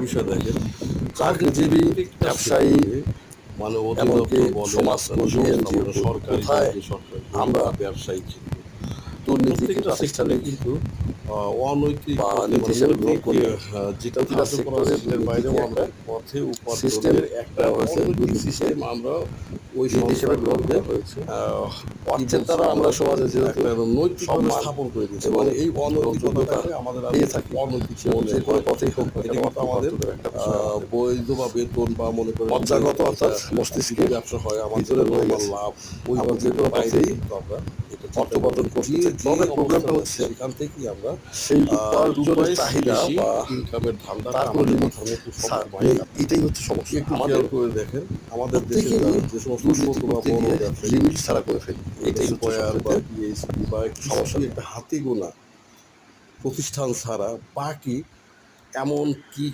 বিষয় দেখেন, চাকরিজীবী, ব্যবসায়ী, মানে এমনকি অধিদপ্তর বলেন, সমাজকর্মী, এনজিও সরকারি বা কোথায় বেসরকারি আমরা বা ব্যবসায়িক ক্ষেত্রে দুর্নীতিকে প্রত্যেকটা সেক্টরে প্রাতিষ্ঠানিক কিন্তু অনৈতিক বা পথে নীতি মানে হিসেবে গ্রহণ নৈতিক করলে যেটা প্রতিটা ধার্য করা সেক্টরে আছে সেটার বাইরে দুর্নীতিকে একটা অনৈতিক পথে সিস্টেম উপার্জনের একটা দেওয়া হয়েছে, অনৈতিক দুর্নীতিকে সিস্টেম আমরা ওই নীতি হিসেবে গ্রহণ সংস্থাগুলোতে করা হয়েছে। কি অর্থের বলছি দ্বারা আমরা সমাজে যেহেতু একটা নৈতিকভাবে সম্মান স্থাপন করে দিয়েছে, এবং মানে এই গ্রহণযোগ্যতা অনৈতিকতাটাকে আমাদের আর পেয়ে থাকি, অনৈতিক সেহেতু মনে যে কোনো হয় না। পথেই হোক না এটা কেন কিন্তু অর্থ আমাদের উপার্জনের একটা বিষয় আমাদের বৈধ বা বেতন বা মনে করেন যে মজ্জাগত এটা অর্থাৎ মস্তিষ্কে যদি ব্যবসা হয় আমার ভিতরে রয়ে নর্মাল গেছে। লাভ আমরা যে ওইভাবে কোনো বাইরে পথেই কিন্তু আমরা এটা অর্থ চিন্তা করি উপার্জন করতে যে চাই। যে তবে প্রবলেমটা অবস্থানে আছে হচ্ছে সেখান থেকেই আমরা সেই টু উপার্জনের পয়েন্টস চাহিদা বেশি বা ইনকামের ধান্দাটা তার কোনো আমাদের লিমিট মাথার মধ্যে স্যার সবসময় নেই, কাজ এটাই করে। হচ্ছে সমস্যা। একটু আমাদের খেয়াল করে দেখেন আমাদের দেশের প্রত্যেকেরই যে সমস্ত ছোট দুর্নীতি বা করতে বড় গিয়ে ব্যবসায়ী লিমিট ছাড়া করে ফেলি, এটাই হচ্ছে স্কয়ার বা সবচেয়ে বিএসপি বা সমস্যা। একটা হাতে গোনা প্রতিষ্ঠান ছাড়া বাকি এমন কি